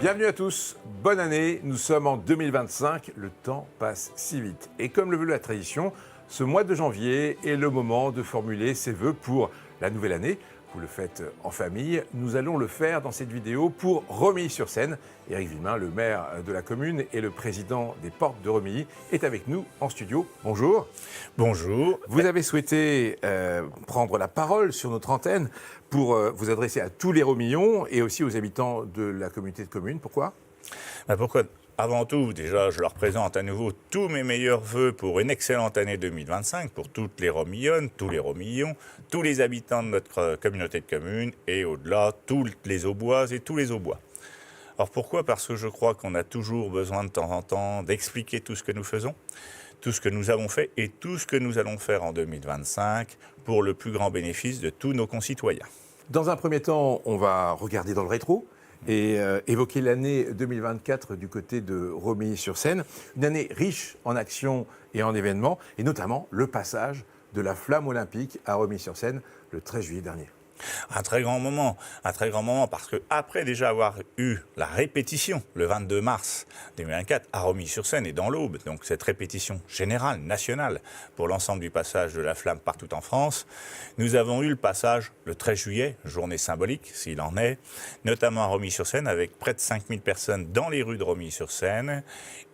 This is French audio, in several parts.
Bienvenue à tous, bonne année, nous sommes en 2025, le temps passe si vite. Et comme le veut la tradition, ce mois de janvier est le moment de formuler ses vœux pour la nouvelle année. Vous le faites en famille, nous allons le faire dans cette vidéo pour Romilly-sur-Seine. Éric Villemin, le maire de la commune et le président des Portes de Romilly, est avec nous en studio. Bonjour. Bonjour. Vous avez souhaité prendre la parole sur notre antenne pour vous adresser à tous les Romillons et aussi aux habitants de la communauté de communes. Pourquoi ? Pourquoi ? Avant tout, déjà, je leur présente à nouveau tous mes meilleurs vœux pour une excellente année 2025, pour toutes les Romillonnes, tous les Romillons, tous les habitants de notre communauté de communes et au-delà, toutes les Auboises et tous les Aubois. Alors pourquoi ? Parce que je crois qu'on a toujours besoin de temps en temps d'expliquer tout ce que nous faisons, tout ce que nous avons fait et tout ce que nous allons faire en 2025 pour le plus grand bénéfice de tous nos concitoyens. Dans un premier temps, on va regarder dans le rétro et évoquer l'année 2024 du côté de Romilly-sur-Seine. Une année riche en actions et en événements, et notamment le passage de la flamme olympique à Romilly-sur-Seine le 13 juillet dernier. Un très grand moment parce que après déjà avoir eu la répétition le 22 mars 2024 à Romilly-sur-Seine et dans l'Aube, donc cette répétition générale, nationale, pour l'ensemble du passage de la flamme partout en France, nous avons eu le passage le 13 juillet, journée symbolique s'il en est, notamment à Romilly-sur-Seine avec près de 5000 personnes dans les rues de Romilly-sur-Seine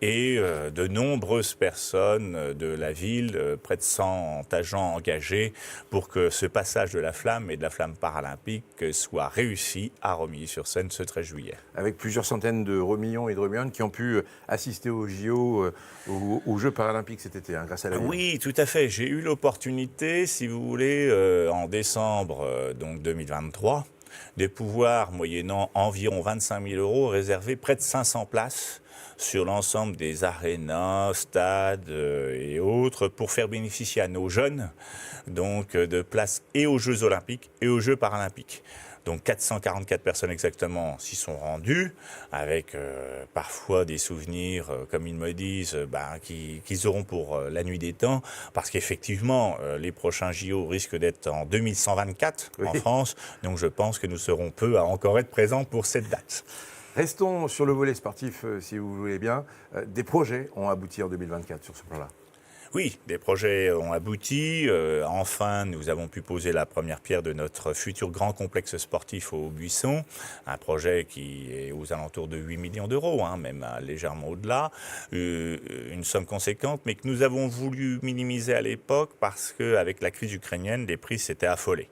et de nombreuses personnes de la ville, près de 100 agents engagés pour que ce passage de la flamme et de la flamme paralympique soit réussi à Romilly-sur-Seine ce 13 juillet. Avec plusieurs centaines de Romillons et de Romillonnes qui ont pu assister aux JO, aux Jeux paralympiques cet été, grâce à la ville. Oui, tout à fait. J'ai eu l'opportunité, si vous voulez, en décembre donc 2023, de pouvoir, moyennant environ 25 000 €, réserver près de 500 places sur l'ensemble des arénas, stades et autres pour faire bénéficier à nos jeunes donc, de places et aux Jeux olympiques et aux Jeux paralympiques. Donc 444 personnes exactement s'y sont rendues, avec parfois des souvenirs, comme ils me disent, qu'ils auront pour la nuit des temps, parce qu'effectivement, les prochains JO risquent d'être en 2124 en France, donc je pense que nous serons peu à encore être présents pour cette date. Restons sur le volet sportif, si vous voulez bien. Des projets ont abouti en 2024 sur ce plan-là. Oui, des projets ont abouti. Enfin, nous avons pu poser la première pierre de notre futur grand complexe sportif au Buisson. Un projet qui est aux alentours de 8 millions d'euros, même légèrement au-delà. Une somme conséquente, mais que nous avons voulu minimiser à l'époque parce qu'avec la crise ukrainienne, les prix s'étaient affolés.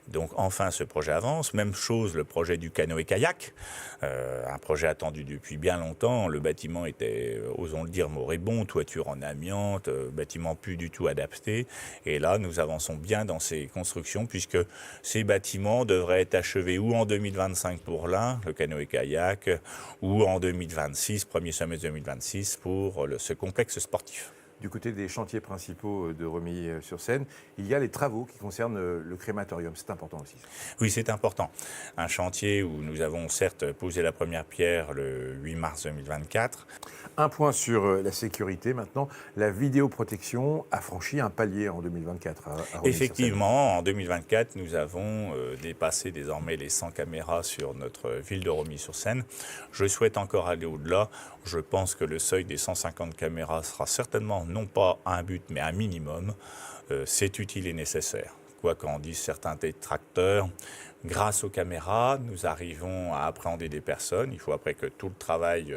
Donc enfin, ce projet avance. Même chose, le projet du canoë-kayak. Un projet attendu depuis bien longtemps. Le bâtiment était, osons le dire, moribond, toiture en amiante, bâtiment plus du tout adapté. Et là, nous avançons bien dans ces constructions puisque ces bâtiments devraient être achevés ou en 2025 pour l'un, le canoë-kayak, ou en 2026, premier semestre 2026 pour ce complexe sportif. Du côté des chantiers principaux de Romilly-sur-Seine, il y a les travaux qui concernent le crématorium. C'est important aussi. Oui, c'est important. Un chantier où nous avons certes posé la première pierre le 8 mars 2024. Un point sur la sécurité maintenant. La vidéoprotection a franchi un palier en 2024 à Romilly-sur-Seine. Effectivement, en 2024, nous avons dépassé désormais les 100 caméras sur notre ville de Romilly-sur-Seine. Je souhaite encore aller au-delà. Je pense que le seuil des 150 caméras sera certainement non pas un but, mais un minimum. C'est utile et nécessaire. Quoi qu'en disent certains détracteurs, grâce aux caméras, nous arrivons à appréhender des personnes. Il faut après que tout le travail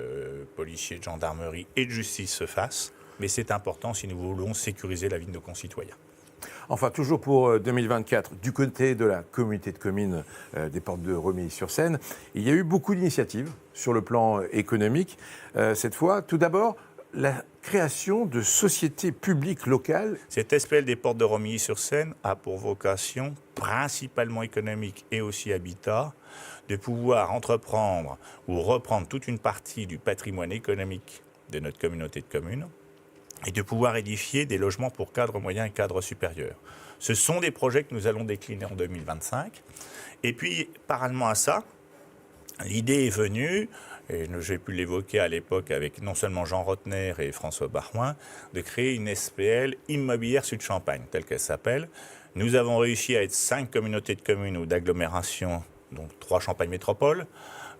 policier, de gendarmerie et de justice se fasse. Mais c'est important si nous voulons sécuriser la vie de nos concitoyens. Enfin, toujours pour 2024, du côté de la communauté de communes des Portes de Romilly-sur-Seine, il y a eu beaucoup d'initiatives sur le plan économique. Cette fois, tout d'abord, la création de sociétés publiques locales. Cette SPL des Portes de Romilly-sur-Seine a pour vocation, principalement économique et aussi habitat, de pouvoir entreprendre ou reprendre toute une partie du patrimoine économique de notre communauté de communes et de pouvoir édifier des logements pour cadres moyens et cadres supérieurs. Ce sont des projets que nous allons décliner en 2025. Et puis, parallèlement à ça, l'idée est venue, et j'ai pu l'évoquer à l'époque avec non seulement Jean Rotner et François Barouin, de créer une SPL immobilière Sud-Champagne, telle qu'elle s'appelle. Nous avons réussi à être 5 communautés de communes ou d'agglomération, donc 3 Champagne Métropole,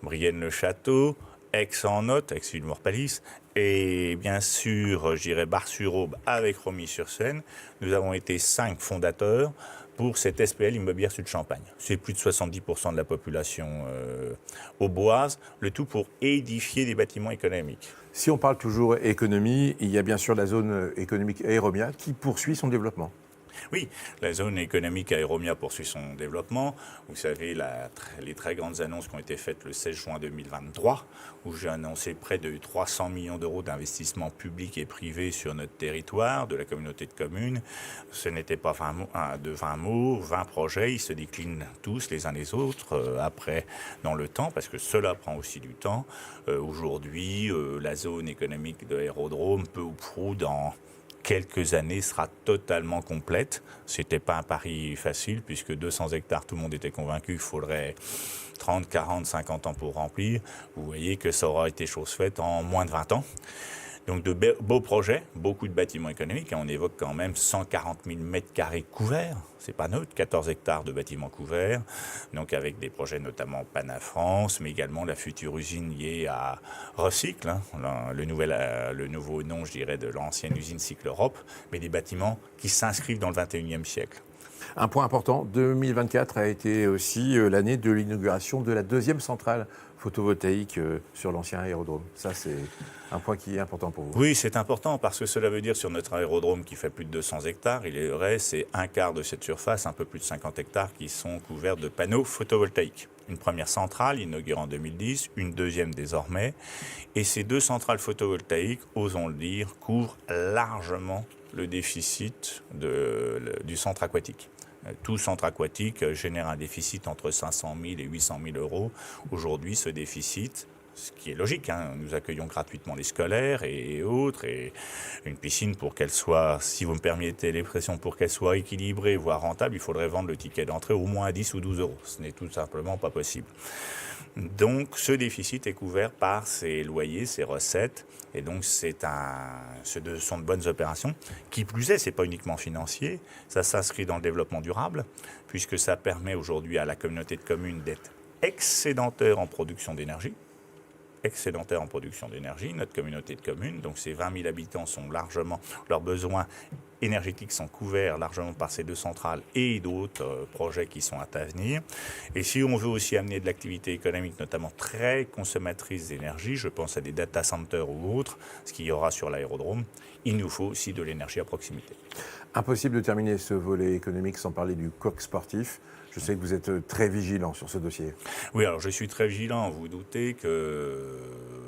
Brienne-le-Château, Aix en note, Aix-Villemort-Palis, et bien sûr, je dirais Bar-sur-Aube avec Romilly-sur-Seine. Nous avons été 5 fondateurs pour cette SPL Immobilière Sud-Champagne. C'est plus de 70% de la population auboise, le tout pour édifier des bâtiments économiques. Si on parle toujours économie, il y a bien sûr la zone économique Aéromia qui poursuit son développement. Oui, la zone économique Aéromia poursuit son développement. Vous savez, les très grandes annonces qui ont été faites le 16 juin 2023, où j'ai annoncé près de 300 millions d'euros d'investissement public et privé sur notre territoire, de la communauté de communes. Ce n'était pas 20 mots, 20 projets, ils se déclinent tous les uns les autres, après dans le temps, parce que cela prend aussi du temps. Aujourd'hui, la zone économique de l'aérodrome, peu ou prou, dans quelques années sera totalement complète. C'était pas un pari facile puisque 200 hectares, tout le monde était convaincu qu'il faudrait 30, 40, 50 ans pour remplir. Vous voyez que ça aura été chose faite en moins de 20 ans. Donc de beaux projets, beaucoup de bâtiments économiques. On évoque quand même 140 000 mètres carrés couverts. C'est pas neutre, 14 hectares de bâtiments couverts. Donc avec des projets notamment Panafrance, mais également la future usine liée à Recycle, le nouveau nom, je dirais, de l'ancienne usine Cycle Europe, mais des bâtiments qui s'inscrivent dans le 21e siècle. Un point important, 2024 a été aussi l'année de l'inauguration de la deuxième centrale photovoltaïque sur l'ancien aérodrome. Ça, c'est un point qui est important pour vous. Oui, c'est important parce que cela veut dire sur notre aérodrome qui fait plus de 200 hectares, c'est un quart de cette surface, un peu plus de 50 hectares qui sont couverts de panneaux photovoltaïques. Une première centrale inaugurée en 2010, une deuxième désormais. Et ces 2 centrales photovoltaïques, osons le dire, couvrent largement le déficit du centre aquatique. Tout centre aquatique génère un déficit entre 500 000 et 800 000 euros. Aujourd'hui, ce déficit, ce qui est logique, nous accueillons gratuitement les scolaires et autres, et une piscine pour qu'elle soit, si vous me permettez l'expression, pour qu'elle soit équilibrée, voire rentable, il faudrait vendre le ticket d'entrée au moins à 10 ou 12 euros. Ce n'est tout simplement pas possible. Donc ce déficit est couvert par ces loyers, ces recettes, et donc ce sont de bonnes opérations. Qui plus est, ce n'est pas uniquement financier, ça s'inscrit dans le développement durable, puisque ça permet aujourd'hui à la communauté de communes d'être excédentaire en production d'énergie. Notre communauté de communes, donc ces 20 000 habitants sont largement, leurs besoins énergétiques sont couverts largement par ces 2 centrales et d'autres projets qui sont à venir. Et si on veut aussi amener de l'activité économique, notamment très consommatrice d'énergie, je pense à des data centers ou autres, ce qu'il y aura sur l'aérodrome, il nous faut aussi de l'énergie à proximité. Impossible de terminer ce volet économique sans parler du coq sportif. Je sais que vous êtes très vigilant sur ce dossier. Oui, alors je suis très vigilant. Vous doutez que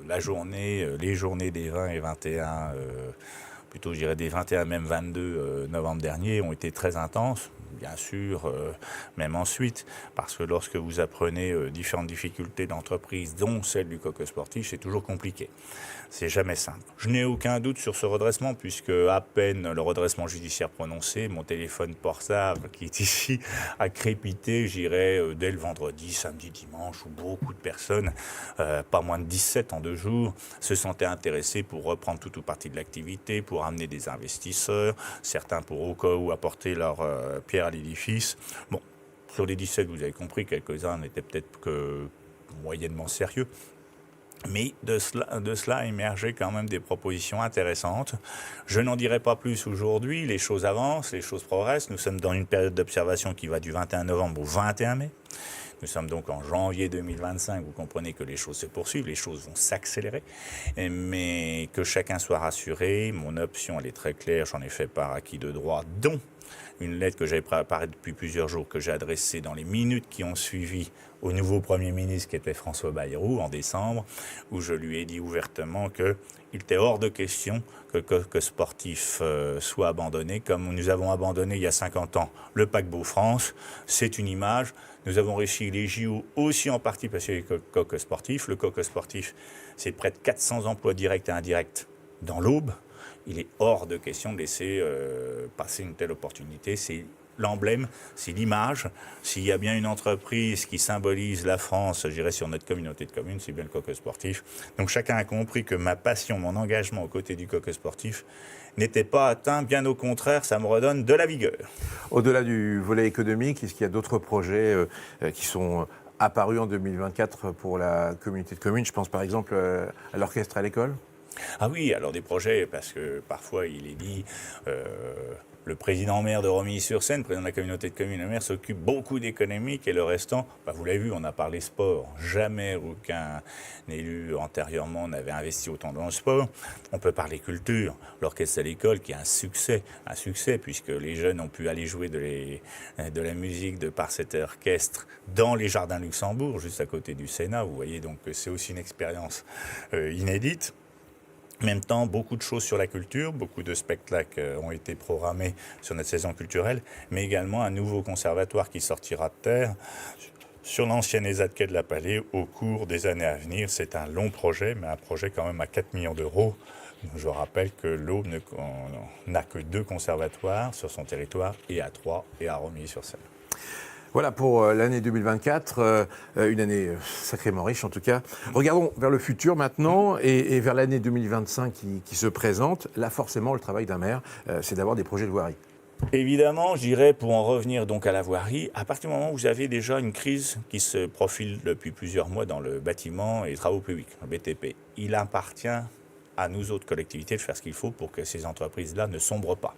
les journées des 20 et 21, plutôt je dirais des 21 même 22 novembre dernier, ont été très intenses. Bien sûr, même ensuite, parce que lorsque vous apprenez différentes difficultés d'entreprise, dont celle du coq sportif, c'est toujours compliqué. C'est jamais simple. Je n'ai aucun doute sur ce redressement, puisque à peine le redressement judiciaire prononcé, mon téléphone portable qui est ici a crépité, j'irai dès le vendredi, samedi, dimanche, où beaucoup de personnes, pas moins de 17 en 2 jours, se sentaient intéressées pour reprendre tout ou partie de l'activité, pour amener des investisseurs, certains pour au cas où apporter leur pierre à l'édifice. Bon, sur les 17, vous avez compris, quelques-uns n'étaient peut-être que moyennement sérieux. Mais de cela émergeaient quand même des propositions intéressantes. Je n'en dirai pas plus aujourd'hui. Les choses avancent, les choses progressent. Nous sommes dans une période d'observation qui va du 21 novembre au 21 mai. Nous sommes donc en janvier 2025. Vous comprenez que les choses se poursuivent, les choses vont s'accélérer. Mais que chacun soit rassuré. Mon option, elle est très claire. J'en ai fait part à qui de droit, dont une lettre que j'avais préparée depuis plusieurs jours, que j'ai adressée dans les minutes qui ont suivi au nouveau Premier ministre qui était François Bayrou en décembre, où je lui ai dit ouvertement qu'il était hors de question que le coq sportif soit abandonné, comme nous avons abandonné il y a 50 ans le paquebot France. C'est une image. Nous avons réussi les JO aussi en partie parce qu'il y a le coq sportif. Le coq sportif, c'est près de 400 emplois directs et indirects dans l'Aube. Il est hors de question de laisser passer une telle opportunité. C'est l'emblème, c'est l'image. S'il y a bien une entreprise qui symbolise la France, je dirais, sur notre communauté de communes, c'est bien le coq sportif. Donc chacun a compris que ma passion, mon engagement aux côtés du coq sportif n'était pas atteint. Bien au contraire, ça me redonne de la vigueur. Au-delà du volet économique, est-ce qu'il y a d'autres projets qui sont apparu en 2024 pour la communauté de communes. Je pense par exemple à l'orchestre à l'école. Ah oui, alors des projets, parce que parfois il est dit, le président-maire de Romilly-sur-Seine, président de la communauté de communes, le maire s'occupe beaucoup d'économique et le restant, vous l'avez vu, on a parlé sport. Jamais aucun élu antérieurement n'avait investi autant dans le sport. On peut parler culture, l'orchestre à l'école qui est un succès puisque les jeunes ont pu aller jouer de la musique de par cet orchestre dans les jardins Luxembourg, juste à côté du Sénat. Vous voyez donc que c'est aussi une expérience inédite. En même temps, beaucoup de choses sur la culture, beaucoup de spectacles ont été programmés sur notre saison culturelle, mais également un nouveau conservatoire qui sortira de terre sur l'ancienne ESAT quai de la Palais au cours des années à venir. C'est un long projet, mais un projet quand même à 4 millions d'euros. Je rappelle que l'Aube n'a que 2 conservatoires sur son territoire, et à Troyes et à Romilly-sur-Seine. Voilà pour l'année 2024, une année sacrément riche en tout cas. Regardons vers le futur maintenant et vers l'année 2025 qui se présente. Là forcément le travail d'un maire, c'est d'avoir des projets de voirie. Évidemment, je dirais, pour en revenir donc à la voirie, à partir du moment où vous avez déjà une crise qui se profile depuis plusieurs mois dans le bâtiment et les travaux publics, le BTP, il appartient à nous autres collectivités de faire ce qu'il faut pour que ces entreprises-là ne sombrent pas.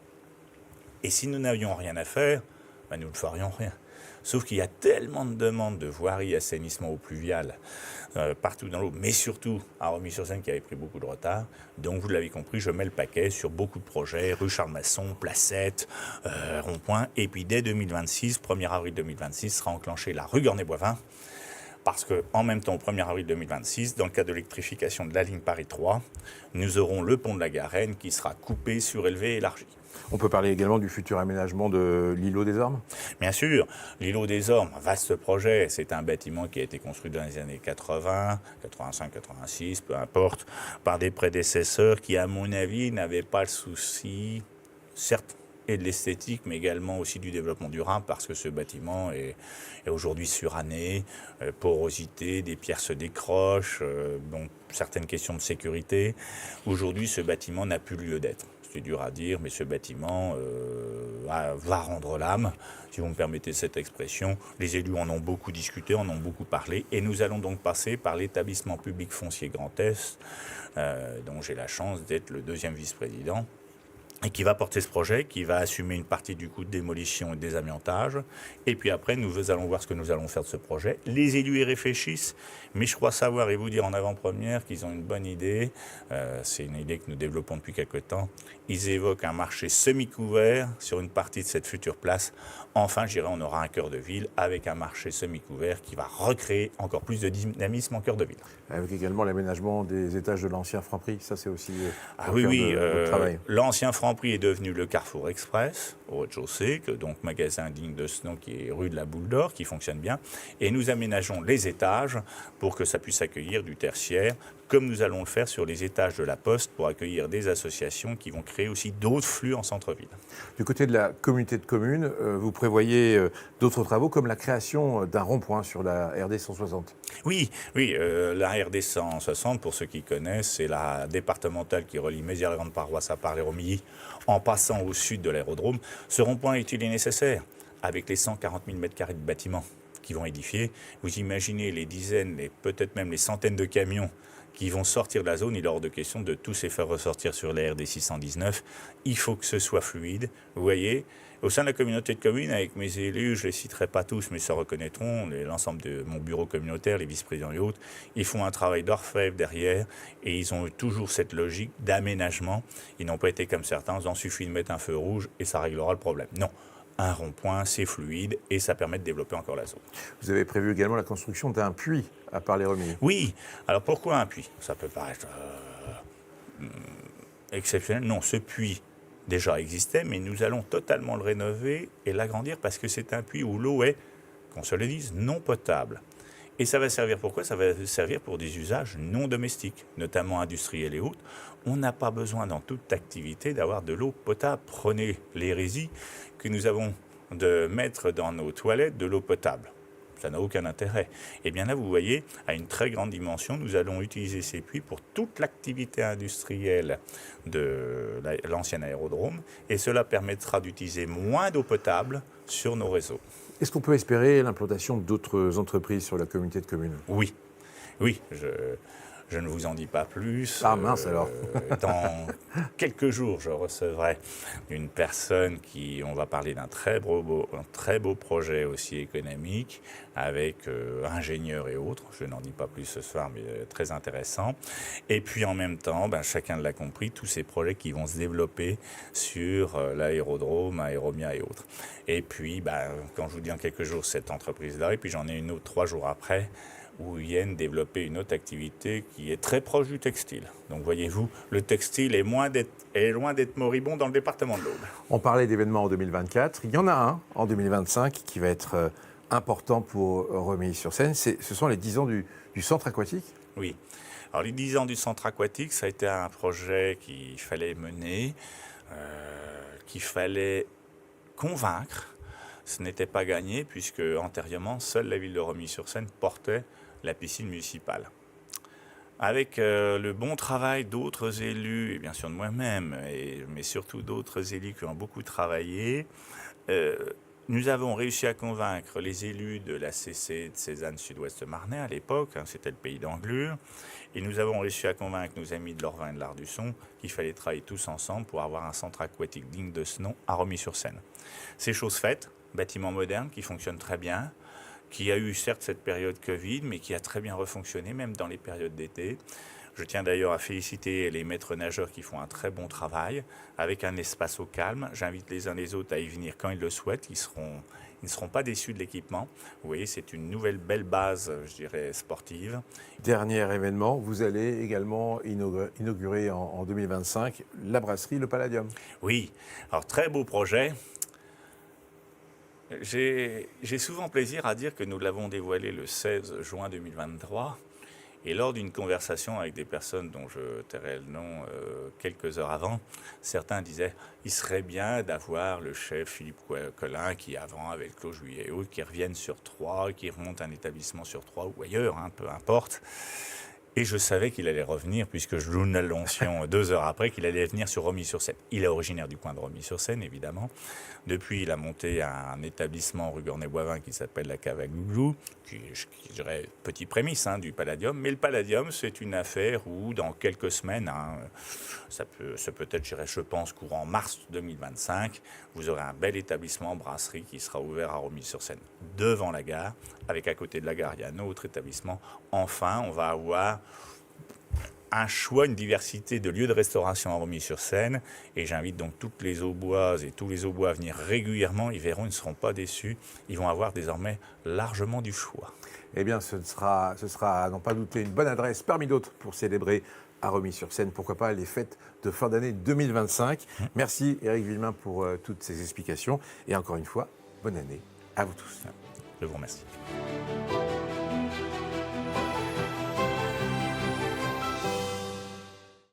Et si nous n'avions rien à faire, nous ne ferions rien. Sauf qu'il y a tellement de demandes de voirie, assainissement eau pluviale partout dans l'eau, mais surtout à Romilly-sur-Seine qui avait pris beaucoup de retard. Donc vous l'avez compris, je mets le paquet sur beaucoup de projets, rue Charles-Masson, Placette, Rond-Point. Et puis dès 2026, 1er avril 2026, sera enclenchée la rue Gornet-Boivin. Parce qu'en même temps, au 1er avril 2026, dans le cadre de l'électrification de la ligne Paris 3, nous aurons le pont de la Garenne qui sera coupé, surélevé et élargi. On peut parler également du futur aménagement de l'îlot des Ormes ? Bien sûr, l'îlot des Ormes, vaste projet, c'est un bâtiment qui a été construit dans les années 80, 85, 86, peu importe, par des prédécesseurs qui, à mon avis, n'avaient pas le souci, certes, et de l'esthétique, mais également aussi du développement durable, parce que ce bâtiment est aujourd'hui suranné, porosité, des pierres se décrochent, certaines questions de sécurité. Aujourd'hui, ce bâtiment n'a plus lieu d'être. C'est dur à dire, mais ce bâtiment va rendre l'âme, si vous me permettez cette expression. Les élus en ont beaucoup discuté, en ont beaucoup parlé, et nous allons donc passer par l'établissement public foncier Grand Est, dont j'ai la chance d'être le 2e vice-président, et qui va porter ce projet, qui va assumer une partie du coût de démolition et de désamiantage. Et puis après, nous allons voir ce que nous allons faire de ce projet. Les élus y réfléchissent, mais je crois savoir et vous dire en avant-première qu'ils ont une bonne idée. C'est une idée que nous développons depuis quelque temps. Ils évoquent un marché semi-couvert sur une partie de cette future place. Enfin, je dirais, on aura un cœur de ville avec un marché semi-couvert qui va recréer encore plus de dynamisme en cœur de ville. Avec également l'aménagement des étages de l'ancien Franprix, ça c'est aussi le travail. L'ancien Franprix est devenu le Carrefour Express au rez-de-chaussée, donc magasin digne de ce nom qui est rue de la Boule d'Or, qui fonctionne bien. Et nous aménageons les étages pour que ça puisse accueillir du tertiaire, comme nous allons le faire sur les étages de la Poste pour accueillir des associations qui vont créer aussi d'autres flux en centre-ville. Du côté de la communauté de communes, vous prévoyez d'autres travaux comme la création d'un rond-point sur la RD 160. Oui, la RD 160, pour ceux qui connaissent, c'est la départementale qui relie Mézières-la-Grande-Paroisse à Parler-Romilly en passant au sud de l'aérodrome. Ce rond-point est utile et nécessaire avec les 140 000 m² de bâtiments qui vont édifier. Vous imaginez les dizaines, et peut-être même les centaines de camions qui vont sortir de la zone. Il est hors de question de tous les faire ressortir sur la RD 619. Il faut que ce soit fluide. Vous voyez, au sein de la communauté de communes, avec mes élus, je ne les citerai pas tous, mais se reconnaîtront, l'ensemble de mon bureau communautaire, les vice-présidents et autres, ils font un travail d'orfèvre derrière et ils ont toujours cette logique d'aménagement. Ils n'ont pas été comme certains, il en suffit de mettre un feu rouge et ça réglera le problème. Non. Un rond-point, c'est fluide et ça permet de développer encore la zone. Vous avez prévu également la construction d'un puits à Parler-Romilly. Oui. Alors pourquoi un puits ? Ça peut paraître exceptionnel. Non, ce puits déjà existait, mais nous allons totalement le rénover et l'agrandir parce que c'est un puits où l'eau est, qu'on se le dise, non potable. Et ça va servir pour quoi ? Ça va servir pour des usages non domestiques, notamment industriels et autres. On n'a pas besoin dans toute activité d'avoir de l'eau potable. Prenez l'hérésie que nous avons de mettre dans nos toilettes de l'eau potable. Ça n'a aucun intérêt. Et bien là, vous voyez, à une très grande dimension, nous allons utiliser ces puits pour toute l'activité industrielle de l'ancien aérodrome. Et cela permettra d'utiliser moins d'eau potable sur nos réseaux. Est-ce qu'on peut espérer l'implantation d'autres entreprises sur la communauté de communes? Oui, oui, je ne vous en dis pas plus. Ah mince alors. Dans quelques jours, je recevrai une personne on va parler d'un très beau projet aussi économique avec ingénieurs et autres. Je n'en dis pas plus ce soir, mais très intéressant. Et puis en même temps, chacun l'a compris, tous ces projets qui vont se développer sur l'aérodrome, Aéromia et autres. Et puis, quand je vous dis en quelques jours, cette entreprise-là, et puis j'en ai une autre 3 jours après, où viennent développer une autre activité qui est très proche du textile. Donc voyez-vous, le textile est loin d'être moribond dans le département de l'Aube. On parlait d'événements en 2024. Il y en a un en 2025 qui va être important pour Romilly-sur-Seine. Ce sont les 10 ans du centre aquatique. Oui. Alors les 10 ans du centre aquatique, ça a été un projet qu'il fallait mener, qu'il fallait convaincre. Ce n'était pas gagné puisque antérieurement, seule la ville de Romilly-sur-Seine portait la piscine municipale. Avec le bon travail d'autres élus, et bien sûr de moi-même, mais surtout d'autres élus qui ont beaucoup travaillé, nous avons réussi à convaincre les élus de la CC de Cézanne Sud-Ouest Marnay à l'époque, c'était le pays d'Anglure, et nous avons réussi à convaincre nos amis de l'Orvin et de l'Ardusson qu'il fallait travailler tous ensemble pour avoir un centre aquatique digne de ce nom à Romilly-sur-Seine. C'est chose faite, bâtiment moderne qui fonctionne très bien, qui a eu certes cette période Covid, mais qui a très bien refonctionné, même dans les périodes d'été. Je tiens d'ailleurs à féliciter les maîtres nageurs qui font un très bon travail, avec un espace au calme. J'invite les uns les autres à y venir quand ils le souhaitent. Ils ne seront pas déçus de l'équipement. Vous voyez, c'est une nouvelle belle base, je dirais, sportive. Dernier événement, vous allez également inaugurer en 2025 la brasserie Le Palladium. Oui, alors très beau projet. J'ai souvent plaisir à dire que nous l'avons dévoilé le 16 juin 2023 et lors d'une conversation avec des personnes dont je tairai le nom quelques heures avant, certains disaient il serait bien d'avoir le chef Philippe Collin qui avant avec Claude Juillet et autres qui reviennent sur Troyes, qui remonte un établissement sur Troyes ou ailleurs, peu importe. Et je savais qu'il allait revenir, puisque nous l'annoncions 2 heures après, qu'il allait venir sur Romilly-sur-Seine. Il est originaire du coin de Romilly-sur-Seine, évidemment. Depuis, il a monté un établissement rue Gornet-Boivin qui s'appelle la Cave à Glouglou, qui je dirais, petit prémisse du Palladium. Mais le Palladium, c'est une affaire où, dans quelques semaines, ça peut être, je pense, courant mars 2025, vous aurez un bel établissement brasserie qui sera ouvert à Romilly-sur-Seine, devant la gare. Avec à côté de la gare, il y a un autre établissement. Enfin, on va avoir un choix, une diversité de lieux de restauration à Romilly-sur-Seine. Et j'invite donc toutes les Auboises et tous les Aubois à venir régulièrement. Ils verront, ils ne seront pas déçus. Ils vont avoir désormais largement du choix. Eh bien, ce sera à n'en pas douter, une bonne adresse parmi d'autres pour célébrer à Romilly-sur-Seine, pourquoi pas les fêtes de fin d'année 2025. Merci Éric Villemain pour toutes ces explications. Et encore une fois, bonne année à vous tous. Je vous remercie.